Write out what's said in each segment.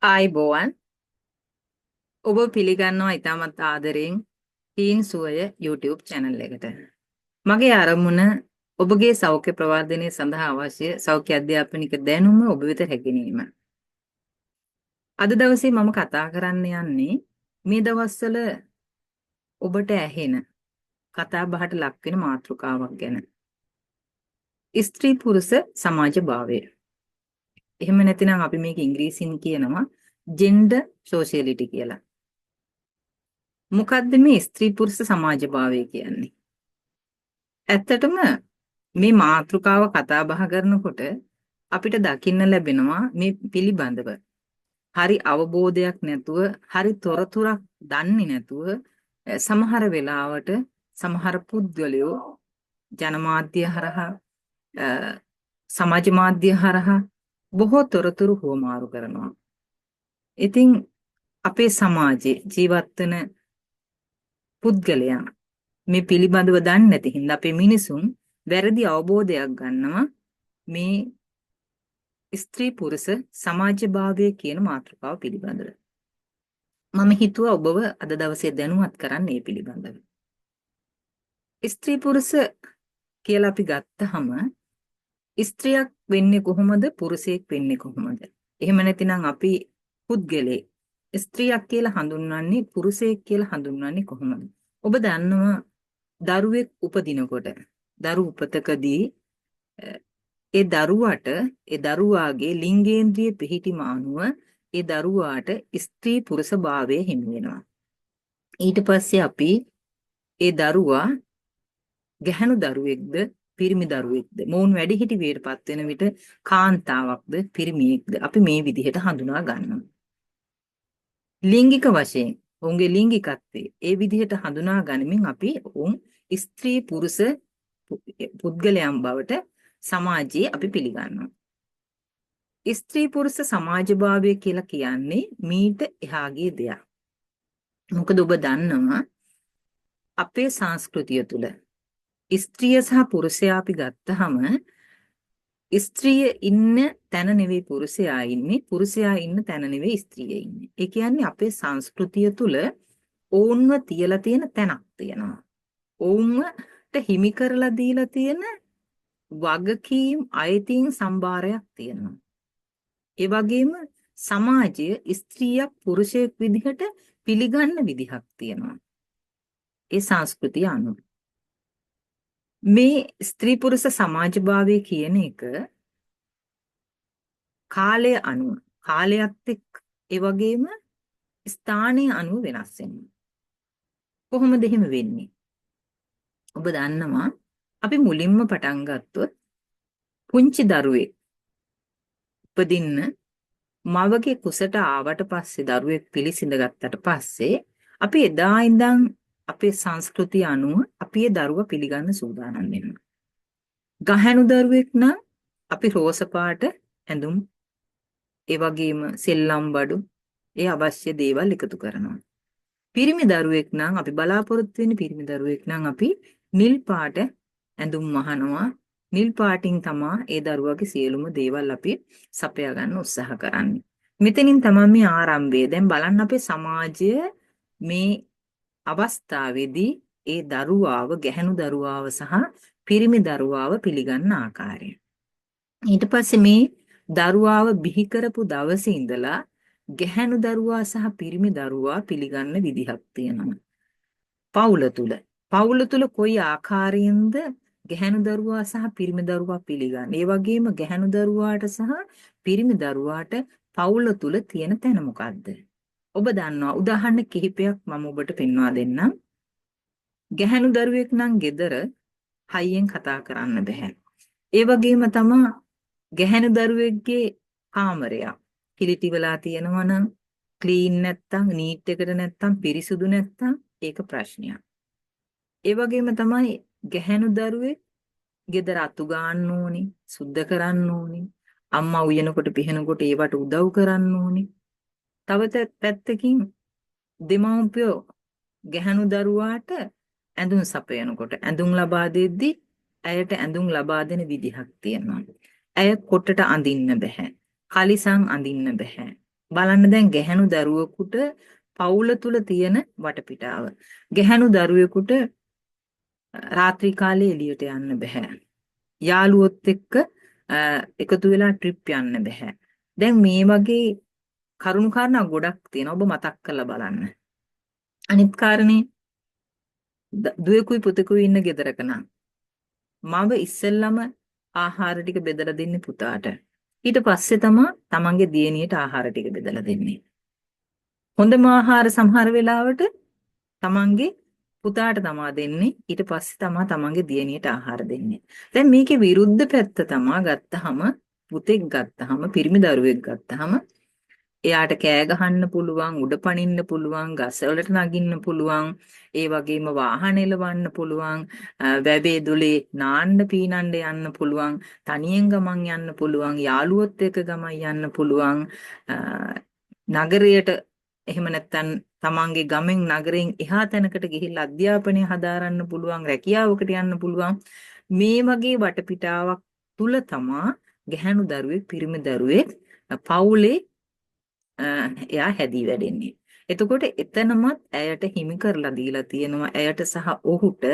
ආයිබෝවන් ඔබ පිළිගන්නවා ඉතාමත් ආදරෙන් හීන් සුවය YouTube channel එකට. මගේ අරමුණ ඔබගේ සෞඛ්‍ය ප්‍රවර්ධනය සඳහා අවශ්‍ය සෞඛ්‍ය අධ්‍යාපනික දැනුම ඔබ වෙත රැගෙනීම. අද දවසේ මම කතා කරන්න යන්නේ මේ දවස්වල ඔබට ඇහෙන කතා බහට ලක් වෙන මාතෘකාවක් ගැන. ස්ත්‍රී පුරුෂ සමාජ භාවය. එහෙම නැතිනම් අපි මේක ඉංග්‍රීසියෙන් කියනවා ජෙන්ඩර් සෝෂියලිටි කියලා. මොකද්ද මේ ස්ත්‍රී පුරුෂ සමාජ භාවය කියන්නේ? ඇත්තටම මේ මාතෘකාව කතා බහ කරනකොට අපිට දකින්න ලැබෙනවා මේ පිළිබඳව හරි අවබෝධයක් නැතුව හරි තොරතුරක් දන්නේ නැතුව සමහර වෙලාවට සමහර පුද්ගලයෝ ජනමාධ්‍ය හරහා සමාජ මාධ්‍ය හරහා බොහෝ තොරතුරු හුවමාරු කරනවා. ඉතින් අපේ සමාජයේ ජීවත් වෙන පුද්ගලයන් මේ පිළිබඳව දන්නේ නැති හින්දා අපේ මිනිසුන් වැරදි අවබෝධයක් ගන්නවා මේ ස්ත්‍රී පුරුෂ සමාජභාවය කියන මාතෘකාව පිළිබඳව. මම හිතුවා ඔබව අද දවසේ දැනුවත් කරන්න මේ පිළිබඳව. ස්ත්‍රී පුරුෂ කියලා අපි ගත්තහම ස්ත්‍රියක් වෙන්නේ කොහොමද පුරුෂයෙක් වෙන්නේ කොහොමද? එහෙම නැතිනම් අපි පුද්ගලයෙක් ස්ත්‍රියක් කියලා හඳුන්වන්නේ පුරුෂයෙක් කියලා හඳුන්වන්නේ කොහොමද? ඔබ දන්නවා දරුවෙක් උපදිනකොට දරු උපතකදී ඒ දරුවාට ඒ දරුවාගේ ලිංගේන්ද්‍රිය පිහිටීම අනුව ඒ දරුවාට ස්ත්‍රී පුරුෂ භාවය හිමි වෙනවා. ඊට පස්සේ අපි ඒ දරුවා ගැහැණු දරුවෙක්ද පිරිමි දරුවෙක්ද මොවුන් වැඩිහිටි වේටපත් වෙන විට කාන්තාවක්ද පිරිමියෙක්ද අපි මේ විදිහට හඳුනා ගන්නවා. ලිංගික වශයෙන් ඔවුන්ගේ ලිංගිකත්වය ඒ විදිහට හඳුනා ගනිමින් අපි ඔවුන් ස්ත්‍රී පුරුෂ පුද්ගලයන් බවට සමාජයේ අපි පිළිගන්නවා. ස්ත්‍රී පුරුෂ සමාජභාවය කියලා කියන්නේ මීට එහාගේ දෙයක්. මොකද ඔබ දන්නවා අපේ සංස්කෘතිය තුළ ස්ත්‍රිය සහ පුරුෂයා අපි ගත්තහම ස්ත්‍රිය ඉන්න තැන නෙවෙයි පුරුෂයා ඉන්නේ, පුරුෂයා ඉන්න තැන නෙවෙයි ස්ත්‍රිය ඉන්නේ. ඒ කියන්නේ අපේ සංස්කෘතිය තුළ ඔවුන්ව තියලා තියෙන තැනක් තියෙනවා. ඔවුන්ට හිමි කරලා දීලා තියෙන වගකීම් අයිතීන් සම්භාරයක් තියෙනවා. ඒ වගේම සමාජය ස්ත්‍රියක් පුරුෂයෙක් විදිහට පිළිගන්න විදිහක් තියෙනවා. ඒ සංස්කෘතිය අනුව. මේ ස්ත්‍රී පුරුෂ සමාජභාවය කියන එක කාලය අනුව කාලයත් එක්ක ඒ වගේම ස්ථානයේ අනුව වෙනස් වෙනවා. කොහොමද එහෙම වෙන්නේ? ඔබ දන්නවා අපි මුලින්ම පටන් ගත්තොත් පුංචි දරුවෙක් උපදින්න මවගේ කුසට ආවට පස්සේ දරුවෙක් පිළිසිඳ ගත්තට පස්සේ අපි එදා ඉඳන් අපේ සංස්කෘතිය අනුව අපි ඒ දරුවා පිළිගන්න සූදානම් වෙනවා. ගැහැණු දරුවෙක් නම් අපි රෝස පාට ඇඳුම් ඒ වගේම සෙල්ලම් බඩු ඒ අවශ්‍ය දේවල් එකතු කරනවා. පිරිමි දරුවෙක් නම් අපි බලාපොරොත්තු වෙන පිරිමි දරුවෙක් නම් අපි නිල් පාට ඇඳුම් මහනවා. නිල් පාටින් තමයි ඒ දරුවාගේ සියලුම දේවල් අපි සපයා ගන්න උත්සාහ කරන්නේ. මෙතනින් තමයි මේ ආරම්භය. දැන් බලන්න අපේ සමාජය මේ අවස්ථාවේදී ඒ දරුවාව ගැහැණු දරුවාව සහ පිරිමි දරුවාව පිළිගන්න ආකාරය. ඊට පස්සේ මේ දරුවාව බිහි කරපු දවසේ ඉඳලා ගැහැණු දරුවා සහ පිරිමි දරුවා පිළිගන්න විදිහක් තියෙනවා. පවුල තුල. පවුල තුල කොයි ආකාරයෙන්ද ගැහැණු දරුවා සහ පිරිමි දරුවා පිළිගන්නේ? ඒ වගේම ගැහැණු දරුවාට සහ පිරිමි දරුවාට පවුල තුල තියෙන තැන මොකද්ද? ඔබ දන්නවා උදාහරණ කිහිපයක් මම ඔබට පෙන්වා දෙන්නම්. ගැහැණු දරුවෙක් නම් ගෙදර හයියෙන් කතා කරන්න බෑ. ඒ වගේම තමයි ගැහැණු දරුවෙක්ගේ කාමරයක් කිලිටි වෙලා තියෙනවා නම් ක්ලීන් නැත්තම් නීට් එකට නැත්තම් පිරිසුදු නැත්තම් ඒක ප්‍රශ්නයක්. ඒ වගේම තමයි ගැහැණු දරුවෙක් ගෙදර අතු ගන්න ඕනි, සුද්ධ කරන්න ඕනි, අම්මා උයනකොට පිහනකොට ඒවට උදව් කරන්න ඕනි. තව පැත්තකින් දෙමව්පියෝ ගැහැණු දරුවාට ඇඳුම් සපයනකොට ඇඳුම් ලබා දෙද්දී ඇයට ඇඳුම් ලබා දෙන විදිහක් තියෙනවා. ඇය කොටට අඳින්න බෑ. කලිසම් අඳින්න බෑ. බලන්න දැන් ගැහැණු දරුවෙකුට පවුල තුල තියෙන වටපිටාව. ගැහැණු දරුවෙකුට රාත්‍රී කාලේ එළියට යන්න බෑ. යාළුවොත් එක්ක එකතු වෙලා ට්‍රිප් යන්න බෑ. දැන් මේ වගේ කරුණු කාරණා ගොඩක් තියෙනවා. ඔබ මතක් කරලා බලන්න. අනිත් කාරණේ දුවෙකුයි පුතෙකුයි ඉන්න ගෙදරක නම් මම ඉස්සෙල්ලම ආහාර ටික බෙදලා දෙන්නේ පුතාට. ඊට පස්සේ තමයි තමන්ගේ දියණියට ආහාර ටික බෙදලා දෙන්නේ. හොඳම ආහාර සමහර වෙලාවට තමන්ගේ පුතාට තමා දෙන්නේ. ඊට පස්සේ තමා තමන්ගේ දියණියට ආහාර දෙන්නේ. දැන් මේකේ විරුද්ධ පැත්ත තමා ගත්තහම පුතෙක් ගත්තහම පිරිමි දරුවෙක් ගත්තහම එයාට කෑ ගහන්න පුළුවන්, උඩ පනින්න පුළුවන්, ගස්වලට නගින්න පුළුවන්, ඒ වගේම වාහන එලවන්න පුළුවන්, වැවේ දුලේ නාන්න පීනන්න යන්න පුළුවන්, තනියෙන් ගමන් යන්න පුළුවන්, යාළුවොත් එක්ක ගමන් යන්න පුළුවන්, නගරයට එහෙම නැත්නම් තමන්ගේ ගමෙන් නගරෙන් එහා තැනකට ගිහිල්ලා අධ්‍යාපනය හදාරන්න පුළුවන්, රැකියාවකට යන්න පුළුවන්. මේ වගේ වටපිටාවක් තුල තමා ගැහැණු දරුවෙක්, පිරිමි දරුවෙක් පවුලේ එයා හැදී වැඩෙන්නේ. එතකොට එතනමත් ඇයට හිමි කරලා දීලා තියෙනවා ඇයට සහ ඔහුට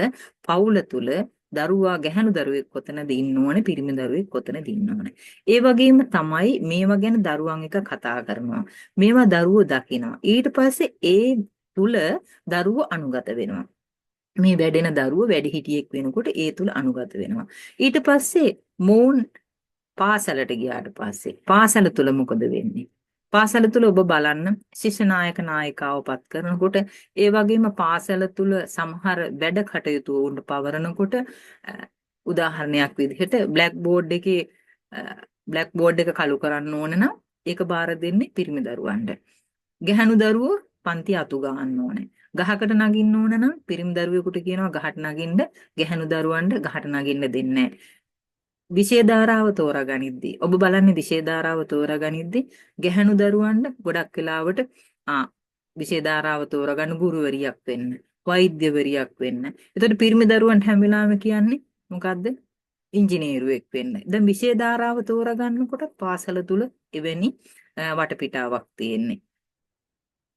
පවුල තුල දරුවා ගැහැණු දරුවෙක් කොතනද ඉන්න ඕනේ පිරිමි දරුවෙක් කොතනද ඉන්න ඕනේ. ඒ වගේම තමයි මේවා ගැන දරුවන් එක කතා කරනවා. මේවා දරුවෝ දකිනවා. ඊට පස්සේ ඒ තුල දරුවෝ අනුගත වෙනවා. මේ වැඩෙන දරුවෝ වැඩිහිටියෙක් වෙනකොට ඒ තුල අනුගත වෙනවා. ඊට පස්සේ මෝන් පාසලට ගියාට පස්සේ පාසල තුල මොකද වෙන්නේ? පාසල තුල ඔබ බලන්න ශිෂ්‍ය නායක නායිකාව පත් කරනකොට ඒ වගේම පාසල තුල සමහර වැඩ කටයුතු වුණ පවරනකොට උදාහරණයක් විදිහට බ්ලැක් බෝඩ් එකේ බ්ලැක් බෝඩ් එක කළු කරන්න ඕන නම් ඒක බාර දෙන්නේ පිරිමි දරුවන්ට. ගැහැණු දරුවෝ පන්ති අතු ගන්න ඕනේ. ගහකට නගින්න ඕන නම් පිරිමි දරුවෙකුට කියනවා ගහට නගින්න, ගැහැණු දරුවන්ට ගහට නගින්න දෙන්නේ නැහැ. විෂයධාරාව තෝරාගනිද්දී ඔබ බලන්නේ විෂයධාරාව තෝරාගනිද්දී ගැහැණු දරුවන්ට ගොඩක් වෙලාවට විෂයධාරාව තෝරාගන්න ගුරුවරියක් වෙන්න, වෛද්‍යවරියක් වෙන්න. එතකොට පිරිමි දරුවන්ට හැම වෙලාවෙම කියන්නේ මොකද්ද? ඉංජිනේරුවෙක් වෙන්න. දැන් විෂයධාරාව තෝරාගන්නකොට පාසල තුල එවැනි වටපිටාවක් තියෙන්නේ.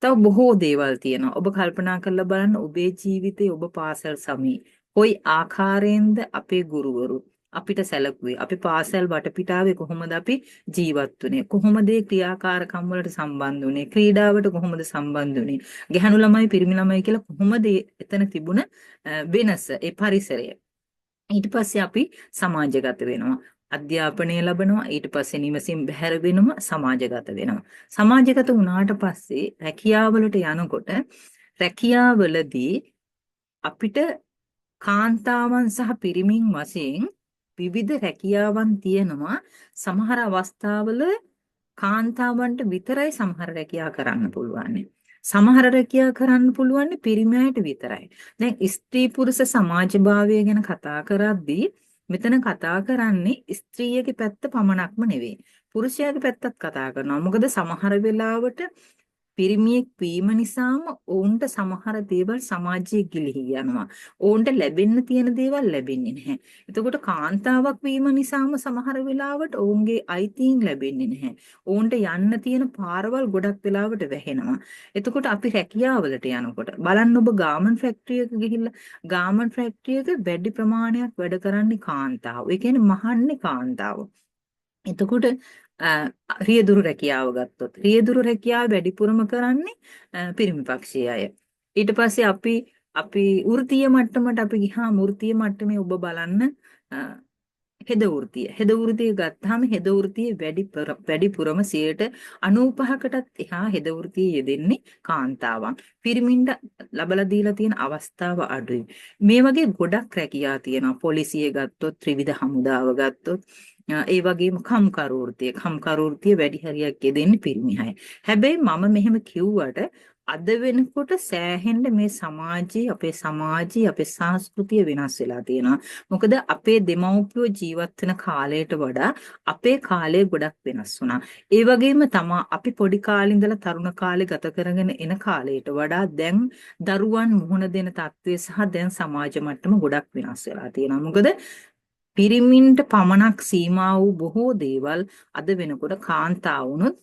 තව බොහෝ දේවල් තියෙනවා. ඔබ කල්පනා කරලා බලන්න ඔබේ ජීවිතේ ඔබ පාසල් සමයේ කොයි ආකාරයෙන්ද අපේ ගුරුවරු අපිට සැලකුවේ? අපි පාසල් වටපිටාවේ කොහොමද අපි ජීවත් වුනේ? කොහොමද ඒ ක්‍රියාකාරකම් වලට සම්බන්ධ වුනේ? ක්‍රීඩාවට කොහොමද සම්බන්ධ වුනේ? ගැහැණු ළමයි පිරිමි ළමයි කියලා කොහොමද එතන තිබුණ වෙනස, ඒ පරිසරය? ඊට පස්සේ අපි සමාජගත වෙනවා. අධ්‍යාපනය ලැබෙනවා. ඊට පස්සේ නිවසින් බැහැර වෙනවා, සමාජගත වෙනවා. සමාජගත වුණාට පස්සේ රැකියාවලට යනකොට රැකියාවලදී අපිට කාන්තාවන් සහ පිරිමින් වශයෙන් විවිධ රැකියාවන් තියෙනවා. සමහර අවස්ථාවල කාන්තාවන්ට විතරයි සමහර රැකියා කරන්න පුළුවන්. සමහර රැකියා කරන්න පුළුවන් පිරිමියට විතරයි. දැන් ස්ත්‍රී පුරුෂ සමාජභාවය ගැන කතා කරද්දී මෙතන කතා කරන්නේ ස්ත්‍රියගේ පැත්ත පමණක්ම නෙවෙයි. පුරුෂයාගේ පැත්තත් කතා කරනවා. මොකද සමහර වෙලාවට පිරිමියෙක් වීම නිසාම ඔවුන්ට සමහර දේවල් සමාජයේ ගිලිහි යනවා. ඔවුන්ට ලැබෙන්න තියෙන දේවල් ලැබෙන්නේ නැහැ. එතකොට කාන්තාවක් වීම නිසාම සමහර වෙලාවට ඔවුන්ගේ අයිතීන් ලැබෙන්නේ නැහැ. ඔවුන්ට යන්න තියෙන පාරවල් ගොඩක් වෙලාවට වැහෙනවා. එතකොට අපි රැකියාවලට යනකොට බලන්න ඔබ ගාමන්ට් ෆැක්ටරියක ගිහිල්ලා ගාමන්ට් ෆැක්ටරියක වැඩි ප්‍රමාණයක් වැඩ කරන්නේ කාන්තාව. ඒ කියන්නේ මහන්නේ කාන්තාව. එතකොට රියදුරු රැකියාව ගත්තොත් රියදුරු රැකියාව වැඩිපුරම කරන්නේ පිරිමි පක්ෂයේ අය. ඊට පස්සේ අපි වෘත්තීය මට්ටමට අපි ගිහාම වෘත්තීය මට්ටමේ ඔබ බලන්න හෙද වෘත්තිය ගත්තාම හෙද වෘත්තියේ වැඩිපුරම 95%කටත් එහා හෙද වෘත්තියේ යෙදෙන්නේ කාන්තාවන්. පිරිමින්ට ලබලා දීලා තියෙන අවස්ථාව අඩුයි. මේ වගේ ගොඩක් රැකියා තියෙනවා. පොලිසිය ගත්තොත්, ත්‍රිවිධ හමුදාව ගත්තොත්, ඒ වගේම කම්කරු වෘත්තිය වැඩි හරියක් යෙදෙන්නේ පිරිමි අය. හැබැයි මම මෙහෙම කිව්වට අද වෙනකොට සෑහෙන්න මේ අපේ සංස්කෘතිය වෙනස් වෙලා තියෙනවා. මොකද අපේ දෙමව්පියෝ ජීවත් වෙන කාලයට වඩා අපේ කාලය ගොඩක් වෙනස් වුණා. ඒ වගේම තමයි අපි පොඩි කාලේ ඉඳලා තරුණ කාලේ ගත කරගෙන එන කාලයට වඩා දැන් දරුවන් මුහුණ දෙන තත්ත්වය සහ දැන් සමාජ මට්ටම ගොඩක් වෙනස් වෙලා තියෙනවා. මොකද පිරිමින්ට පමණක් සීමා වූ බොහෝ දේවල් අද වෙනකොට කාන්තාවුනුත්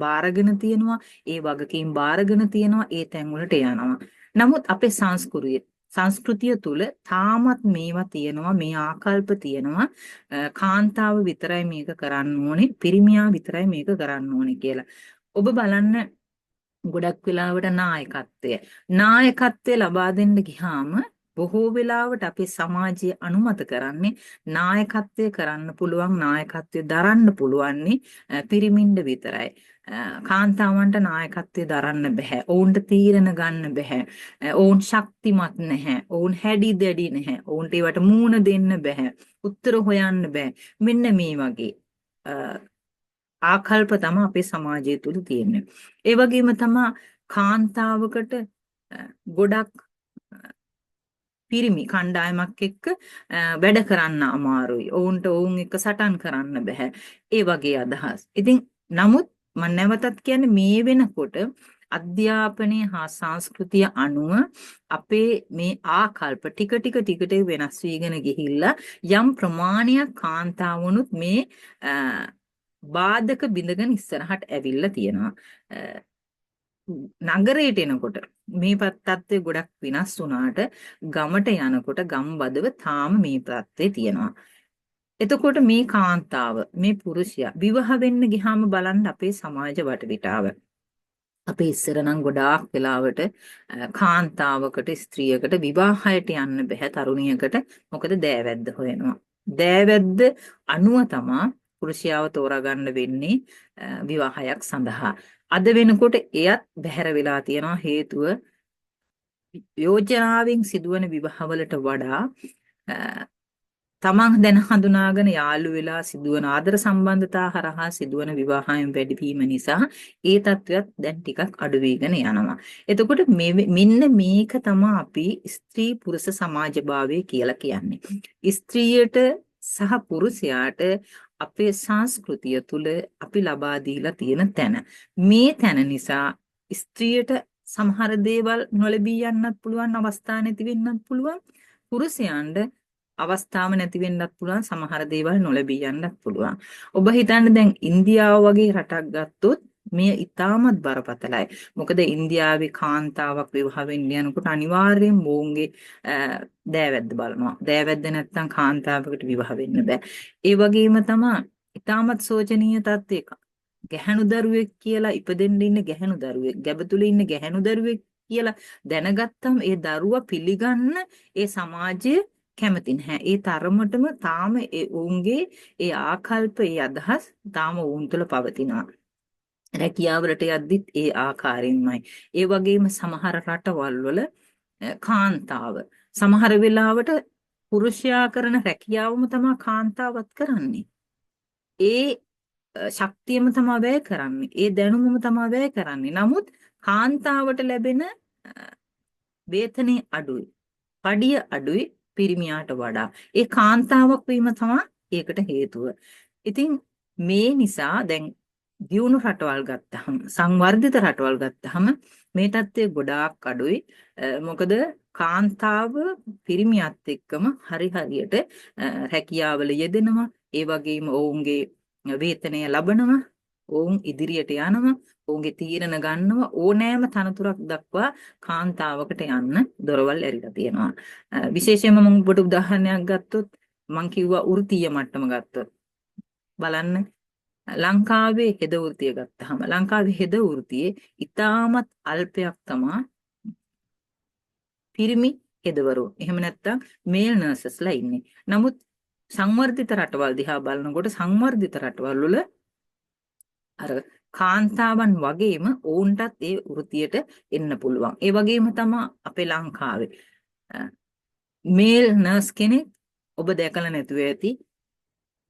බාරගෙන තියෙනවා, ඒ වගකීම් බාරගෙන තියෙනවා, ඒ තැන් වලට යනවා. නමුත් අපේ සංස්කෘතිය තුල තාමත් මේවා තියෙනවා, මේ ආකල්ප තියෙනවා. කාන්තාව විතරයි මේක කරන්න ඕනේ, පිරිමියා විතරයි මේක කරන්න ඕනේ කියලා. ඔබ බලන්න ගොඩක් වෙලාවට නායකත්වය ලබා දෙන්න ගියාම බොහෝ වෙලාවට අපේ සමාජය අනුමත කරන්නේ නායකත්වය කරන්න පුළුවන්, නායකත්වය දරන්න පුළුවන්නේ පිරිමින්ද විතරයි. කාන්තාවන්ට නායකත්වය දරන්න බෑ. ඔවුන්ට තීරණ ගන්න බෑ. ඔවුන් ශක්තිමත් නැහැ. ඔවුන් හැඩි දැඩි නැහැ. ඔවුන්ට ඒවට මූණ දෙන්න බෑ. උත්තර හොයන්න බෑ. මෙන්න මේ වගේ ආකල්ප තමයි අපේ සමාජය තුල තියෙන්නේ. ඒ වගේම තමයි කාන්තාවකට ගොඩක් පිරිමි කණ්ඩායමක් එක්ක වැඩ කරන්න අමාරුයි. ඔවුන්ට ඔවුන් එක්ක සටන් කරන්න බෑ. ඒ වගේ අදහස්. ඉතින් නමුත් මම නැවතත් කියන්නේ මේ වෙනකොට අධ්‍යාපනය හා සංස්කෘතිය අනුව අපේ මේ ආකල්ප ටික ටික වෙනස් වීගෙන ගිහිල්ලා යම් ප්‍රමාණයක් කාන්තාවනුත් මේ බාධක බිඳගෙන ඉස්සරහට ඇවිල්ලා තියෙනවා. නගරයට එනකොට මේ තත්ත්වය ගොඩක් වෙනස් වුණාට ගමට යනකොට ගම්බදව තාම මේ තත්ත්වේ තියෙනවා. එතකොට මේ කාන්තාව, මේ පුරුෂයා විවාහ වෙන්න ගියාම බලන්න අපේ සමාජ වටපිටාව. අපේ ඉස්සර නම් ගොඩාක් වෙලාවට කාන්තාවකට ස්ත්‍රියකට විවාහයට යන්න බෑ තරුණියකට. මොකද දෑවැද්ද හොයනවා. දෑවැද්ද අනුව තමයි පුරුෂයාව තෝරාගන්න වෙන්නේ විවාහයක් සඳහා. අද වෙනකොට එයත් බැහැර වෙලා තියෙනවා. හේතුව යෝජනාවෙන් සිදුවන විවාහවලට වඩා තමන් දැන හඳුනාගෙන යාළු වෙලා සිදුවන ආදර සම්බන්ධතා හරහා සිදුවන විවාහයන් වැඩිවීම නිසා ඒ තත්ත්වයක් දැන් ටිකක් අඩු වෙගෙන යනවා. එතකොට මෙන්න මේක තමයි අපි ස්ත්‍රී පුරුෂ සමාජභාවය කියලා කියන්නේ. ස්ත්‍රියට සහ පුරුෂයාට අපේ සංස්කෘතිය තුල අපි ලබා දීලා තියෙන තැන. මේ තැන නිසා ස්ත්‍රියට සමහර දේවල් නොලැබී යන්නත් පුළුවන්, අවස්ථා නැති වෙන්නත් පුළුවන්. පුරුෂයන්ට අවස්ථාව නැති වෙන්නත් පුළුවන්, සමහර දේවල් නොලැබී යන්නත් පුළුවන්. ඔබ හිතන්න දැන් ඉන්දියාව වගේ රටක් ගත්තොත් මෙය ඉතාමත් බරපතලයි. මොකද ඉන්දියාවේ කාන්තාවක් විවාහ වෙන්න යනකොට අනිවාර්යෙන් මොවුන්ගේ දෑවැද්ද බලනවා. දෑවැද්ද නැත්නම් කාන්තාවකට විවාහ වෙන්න බෑ. ඒ වගේම තමයි ඉතාමත් සෝචනීය තත්ත්වයක ගැහැණු දරුවෙක් කියලා ඉපදෙන්න ඉන්න ගැහැණු දරුවෙක්, ගැබ තුල ඉන්න ගැහැණු දරුවෙක් කියලා දැනගත්තම ඒ දරුවා පිළිගන්න ඒ සමාජයේ කැමති නැහැ. ඒ තරමටම තාම ඔවුන්ගේ ඒ ආකල්ප, ඒ අදහස් තාම ඔවුන් තුළ පවතිනවා. රැකියාවලට යද්දිත් ඒ ආකාරයෙන්මයි. ඒ වගේම සමහර රටවල් වල කාන්තාව සමහර වෙලාවට පුරුෂයා කරන රැකියාවම තමයි කාන්තාවත් කරන්නේ. ඒ ශක්තියම තමයි වැය කරන්නේ. ඒ දැනුමම තමයි වැය කරන්නේ. නමුත් කාන්තාවට ලැබෙන වේතනේ අඩුයි. පඩිය අඩුයි පිරිමියාට වඩා. ඒ කාන්තාවක් වීම තමයි ඒකට හේතුව. ඉතින් මේ නිසා දැන් දියුණු රටවල් ගත්තහම, සංවර්ධිත රටවල් ගත්තහම මේ තත්ත්වය ගොඩාක් අඩුයි. මොකද කාන්තාව පිරිමියත් එක්කම හරියට රැකියාවල යෙදෙනවා. ඒ වගේම ඔවුන්ගේ වේතනය ලබනවා. ඔවුන් ඉදිරියට යනවා. ඔවුන්ගේ තීරණ ගන්නවා. ඕනෑම තනතුරක් දක්වා කාන්තාවකට යන්න දොරවල් ඇරිලා තියෙනවා. විශේෂයෙන්ම මම ඔබට උදාහරණයක් ගත්තොත්, මම කිව්වා වෘත්තීය මට්ටම ගත්තොත් බලන්න, ලංකාවේ හෙද වෘත්තිය ගත්තාම ලංකාවේ හෙද වෘත්තියේ ඉතාමත් අල්පයක් තමයි පිරිමි හෙදවරු. එහෙම නැත්නම් මේල් නර්සස්ලා ඉන්නේ. නමුත් සංවර්ධිත රටවල් දිහා බලනකොට සංවර්ධිත රටවල් වල අර කාන්තාවන් වගේම ඔවුන්ටත් ඒ වෘත්තියට එන්න පුළුවන්. ඒ වගේම තමයි අපේ ලංකාවේ මේල් නර්ස් කෙනෙක් ඔබ දැකලා නැතුව ඇති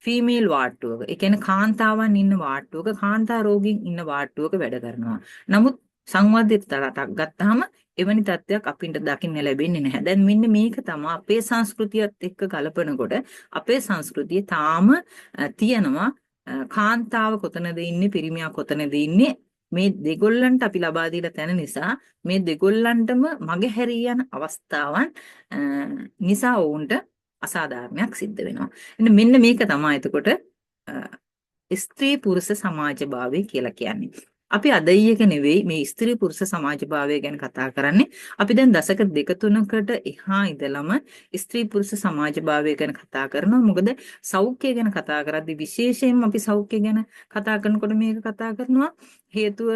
ෆීමේල් වාට්ටුවක. ඒ කියන්නේ කාන්තාවන් ඉන්න වාට්ටුවක, කාන්තා රෝගීන් ඉන්න වාට්ටුවක වැඩ කරනවා. නමුත් සංවර්ධිත රටක් ගත්තාම එවැනි තත්ත්වයක් අපිට දකින්න ලැබෙන්නේ නැහැ. දැන් මෙන්න මේක තමයි අපේ සංස්කෘතියත් එක්ක කලපනකොට අපේ සංස්කෘතිය තාම තියෙනවා කාන්තාව කොතනද ඉන්නේ, පිරිමියා කොතනද ඉන්නේ, මේ දෙගොල්ලන්ට අපි ලබා දීලා තැන නිසා මේ දෙගොල්ලන්ටම මගහැරී යන අවස්ථාවන් නිසා වුන්ට අසාධාරණයක් සිද්ධ වෙනවා. මෙන්න මේක තමයි එතකොට ස්ත්‍රී පුරුෂ සමාජභාවය කියලා කියන්නේ. අපි අද ඊයක නෙවෙයි මේ ස්ත්‍රී පුරුෂ සමාජභාවය ගැන කතා කරන්නේ. අපි දැන් දශක දෙක තුනකට එහා ඉඳලම ස්ත්‍රී පුරුෂ සමාජභාවය ගැන කතා කරනවා. මොකද සෞඛ්‍ය ගැන කතා කරද්දී විශේෂයෙන්ම අපි සෞඛ්‍ය ගැන කතා කරනකොට මේක කතා කරනවා. හේතුව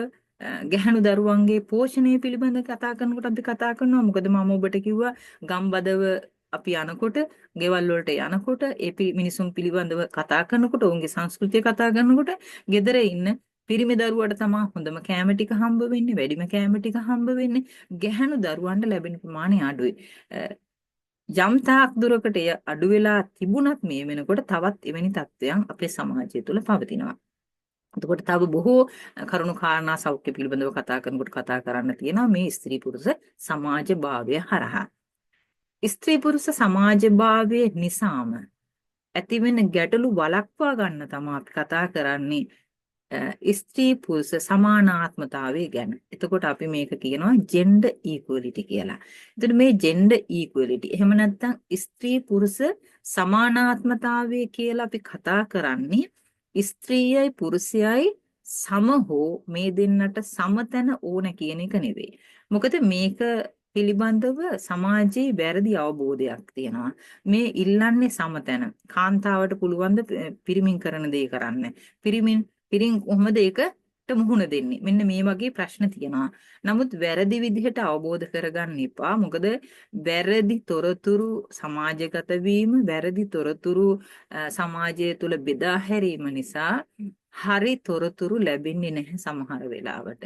ගැහැණු දරුවන්ගේ පෝෂණය පිළිබඳ කතා කරනකොට අපි කතා කරනවා. මොකද මම ඔබට කිව්වා ගම්බදව අපි යනකොට ගෙවල් වලට යනකොට ඒ මිනිසුන් පිළිබඳව කතා කරනකොට ඔවුන්ගේ සංස්කෘතිය කතා කරනකොට ගෙදර ඉන්න පිරිමි දරුවට තමයි හොඳම කැම ටික හම්බ වෙන්නේ, වැඩිම කැම ටික හම්බ වෙන්නේ. ගැහැණු දරුවන්ට ලැබෙන ප්‍රමාණය අඩුයි. යම් තාක් දුරකට එය අඩු වෙලා තිබුණත් මේ වෙනකොට තවත් එවැනි තත්ත්වයන් අපේ සමාජය තුළ පවතිනවා. එතකොට තව බොහෝ කරුණු කාරණා සෞඛ්‍ය පිළිබඳව කතා කරනකොට කතා කරන්න තියෙනවා මේ ස්ත්‍රී පුරුෂ සමාජ භාවය හරහා. ස්ත්‍රී පුරුෂ සමාජභාවය නිසාම ඇතිවෙන ගැටලු වළක්වා ගන්න තමයි අපි කතා කරන්නේ ස්ත්‍රී පුරුෂ සමානාත්මතාවය ගැන. එතකොට අපි මේක කියනවා ජෙන්ඩර් ඊක්වලිටි කියලා. එතකොට මේ ජෙන්ඩර් ඊක්වලිටි එහෙම නැත්නම් ස්ත්‍රී පුරුෂ සමානාත්මතාවය කියලා අපි කතා කරන්නේ ස්ත්‍රීයයි පුරුෂයයි සම හෝ මේ දෙන්නට සමතැන ඕන කියන එක නෙවෙයි. මොකද මේක පිළිබඳව සමාජයේ වැරදි අවබෝධයක් තියෙනවා. මේ ඉල්ලන්නේ සමතැන. කාන්තාවට පුළුවන් ද පිරිමින් කරන දේ කරන්න. පිරිමින් කොහොමද ඒකට මුහුණ දෙන්නේ? මෙන්න මේ වගේ ප්‍රශ්න තියෙනවා. නමුත් වැරදි විදිහට අවබෝධ කරගන්න එපා. මොකද වැරදි තොරතුරු සමාජගත වීම, වැරදි තොරතුරු සමාජය තුළ බෙදා හැරීම නිසා හරි තොරතුරු ලැබෙන්නේ නැහැ සමහර වෙලාවට.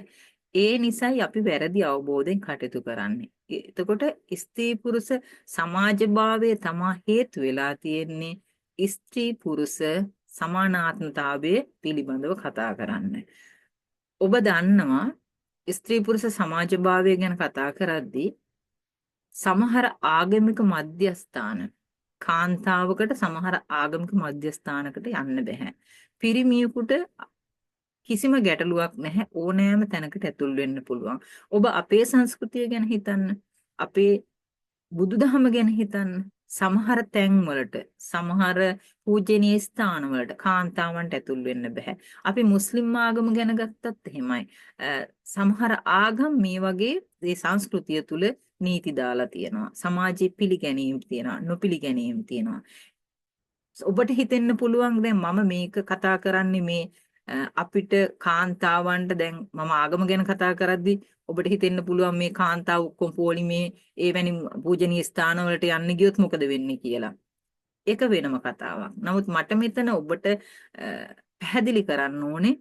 ඒ නිසායි අපි වැරදි අවබෝධයෙන් කටයුතු කරන්නේ. එතකොට ස්ත්‍රී පුරුෂ සමාජභාවය තමා හේතු වෙලා තියෙන්නේ ස්ත්‍රී පුරුෂ සමානාත්මතාවය පිළිබඳව කතා කරන්න. ඔබ දන්නවා ස්ත්‍රී පුරුෂ සමාජභාවය ගැන කතා කරද්දී සමහර ආගමික මධ්‍යස්ථාන කාන්තාවකට සමහර ආගමික මධ්‍යස්ථානකට යන්න බෑ. පිරිමියෙකුට කිසිම ගැටලුවක් නැහැ ඕනෑම තැනකට ඇතුල් වෙන්න පුළුවන්. ඔබ අපේ සංස්කෘතිය ගැන හිතන්න. අපේ බුදුදහම ගැන හිතන්න. සමහර තැන්වලට සමහර පූජනීය ස්ථානවලට කාන්තාවන්ට ඇතුල් වෙන්න බෑ. අපි මුස්ලිම් ආගම ගැන ගත්තත් එහෙමයි. සමහර ආගම් මේ වගේ මේ සංස්කෘතිය තුල නීති දාලා තියෙනවා. සමාජයේ පිළිගැනීම් තියෙනවා, නොපිළිගැනීම් තියෙනවා. ඔබට හිතෙන්න පුළුවන් දැන් මම මේක කතා කරන්නේ මේ අපිට කාන්තාවන්ට දැන් මම ආගම ගැන කතා කරද්දි ඔබට හිතෙන්න පුළුවන් මේ කාන්තාව ඔක්කොම පොලිමේ එවැනි පූජනීය ස්ථානවලට යන්න ගියොත් මොකද වෙන්නේ කියලා. ඒක වෙනම කතාවක්. නමුත් මට මෙතන ඔබට පැහැදිලි කරන්න ඕනේ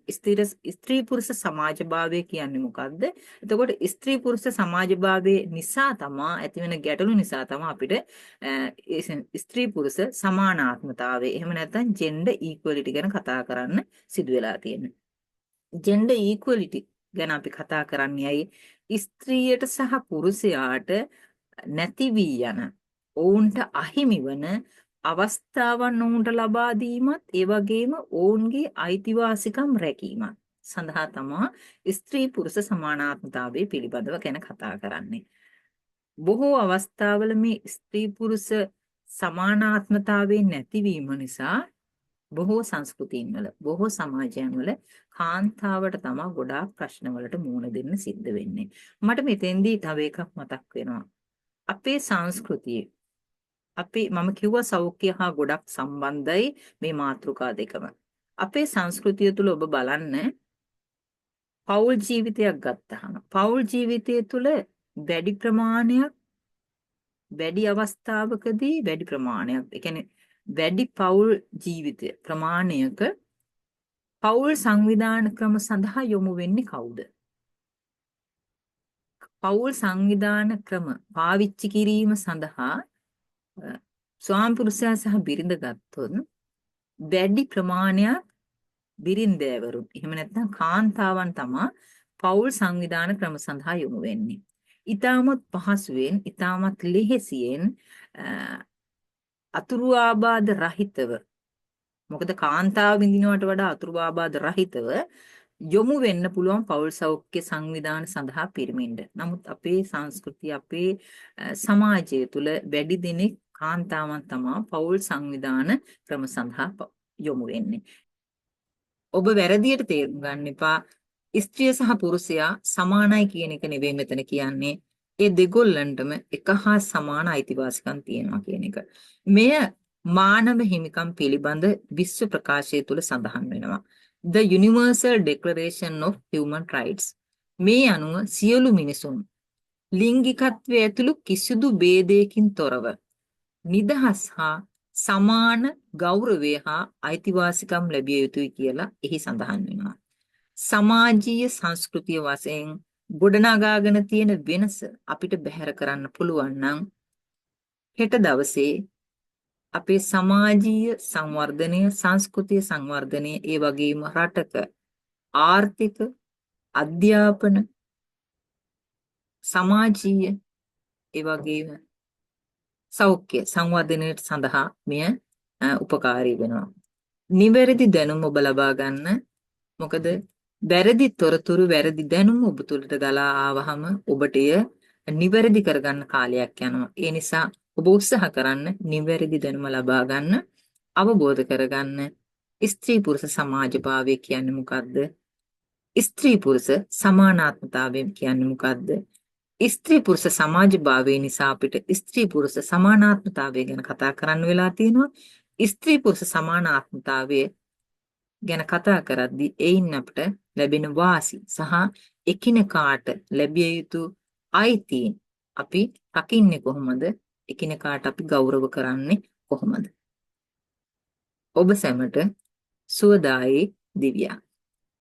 ස්ත්‍රී පුරුෂ සමාජභාවය කියන්නේ මොකක්ද? එතකොට ස්ත්‍රී පුරුෂ සමාජභාවයේ නිසා තමා ඇතිවෙන ගැටලු නිසා තමා අපිට ස්ත්‍රී පුරුෂ සමානාත්මතාවය එහෙම නැත්නම් ජෙන්ඩර් ඊක්වලිටි ගැන කතා කරන්න සිදු වෙලා තියෙන්නේ. ජෙන්ඩර් ඊක්වලිටි ගැන අපි කතා කරන්නේ ඇයි ස්ත්‍රියට සහ පුරුෂයාට නැති වී යන ඔවුන්ට අහිමි වන අවස්ථාවන් ඔවුන්ට ලබා දීමත් ඒ වගේම ඔවුන්ගේ අයිතිවාසිකම් රැකීමත් සඳහා තමා ස්ත්‍රී පුරුෂ සමානාත්මතාවය පිළිබඳව ගැන කතා කරන්නේ. බොහෝ අවස්ථාවල මේ ස්ත්‍රී පුරුෂ සමානාත්මතාවයේ නැතිවීම නිසා බොහෝ සංස්කෘතීන් වල බොහෝ සමාජයන් වල කාන්තාවට තමයි ගොඩාක් ප්‍රශ්න වලට මුහුණ දෙන්න සිද්ධ වෙන්නේ. මට මෙතෙන්දී තව එකක් මතක් වෙනවා. අපේ සංස්කෘතියේ මම කිව්වා සෞඛ්‍ය හා ගොඩක් සම්බන්ධයි මේ මාතෘකා දෙකම. අපේ සංස්කෘතිය තුල ඔබ බලන්න පෞල් ජීවිතයක් ගත්තහම පෞල් ජීවිතය තුල වැඩි අවස්ථාවකදී වැඩි ප්‍රමාණයක් ඒ කියන්නේ වැඩි පෞල් ජීවිතය ප්‍රමාණයක පෞල් සංවිධාන ක්‍රම සඳහා යොමු වෙන්නේ කවුද? පෞල් සංවිධාන ක්‍රම පාවිච්චි කිරීම සඳහා ස්වාමි පුරුෂයා සහ බිරිඳ ගත්තොත් වැඩි ප්‍රමාණයක් බිරින්දෑවරුන් එහෙම නැත්නම් කාන්තාවන් තමා පෞල් සංවිධාන ක්‍රම සඳහා යොමු වෙන්නේ. ඊටමත් පහසුවෙන් ඊටමත් ලෙහෙසියෙන් අතුරු ආබාධ රහිතව මොකද කාන්තාව විඳිනවට වඩා අතුරු ආබාධ රහිතව යොමු වෙන්න පුළුවන් පෞල් සෞඛ්‍ය සංවිධාන සඳහා පිරිමින්ට. නමුත් අපේ සංස්කෘතිය අපේ සමාජය තුළ වැඩි දෙනෙක් කාන්තාවන් තමා පෞල් සංවිධාන ක්‍රම සඳහා යොමු වෙන්නේ. ඔබ වැරදියට තේරුම් ගන්න එපා. ස්ත්‍රිය සහ පුරුෂයා සමානයි කියන එක නෙවෙයි මෙතන කියන්නේ. ඒ දෙගොල්ලන්ටම එක හා සමාන අයිතිවාසිකම් තියෙනවා කියන එක. මෙය මානව හිමිකම් පිළිබඳ විශ්ව ප්‍රකාශය තුළ සඳහන් වෙනවා. The Universal Declaration of Human Rights. මේ අනුව සියලු මිනිසුන් ලිංගිකත්වය ඇතුළු කිසිදු ભેදයකින් තොරව නිදහස් හා සමාන ගෞරවය හා අයිතිවාසිකම් ලැබිය යුතුයි කියලා එහි සඳහන් වෙනවා. සමාජීය සංස්කෘතිය වශයෙන් ගොඩනගාගෙන තියෙන වෙනස අපිට බැහැර කරන්න පුළුවන් නම් හෙට දවසේ අපේ සමාජීය සංවර්ධනය, සංස්කෘතිය සංවර්ධනය, ඒ වගේම රටක ආර්ථික, අධ්‍යාපන, සමාජීය, ඒ වගේම සෞඛ්‍ය සංවර්ධනයට සඳහා මෙය උපකාරී වෙනවා. නිවැරදි දැනුම ඔබ ලබා ගන්න. මොකද වැරදි තොරතුරු, වැරදි දැනුම ඔබ තුළට ගලා ආවහම ඔබට එය නිවැරදි කරගන්න කාලයක් යනවා. ඒ නිසා ඔබ උත්සාහ කරන්න නිවැරදි දැනුම ලබා ගන්න, අවබෝධ කරගන්න. ස්ත්‍රී පුරුෂ සමාජභාවය කියන්නේ මොකද්ද? ස්ත්‍රී පුරුෂ සමානාත්මතාවය කියන්නේ මොකද්ද? ස්ත්‍රී පුරුෂ සමාජභාවය නිසා අපිට ස්ත්‍රී පුරුෂ සමානාත්මතාවය ගැන කතා කරන්න වෙලා තියෙනවා. ස්ත්‍රී පුරුෂ සමානාත්මතාවය ගැන කතා කරද්දී එයින් අපිට ලැබෙන වාසි සහ එකිනෙකාට ලැබිය යුතු අයිතීන් අපි රකින්නේ කොහොමද? එකිනෙකාට අපි ගෞරව කරන්නේ කොහොමද? ඔබ සැමට සුවදායි දිව්‍යා.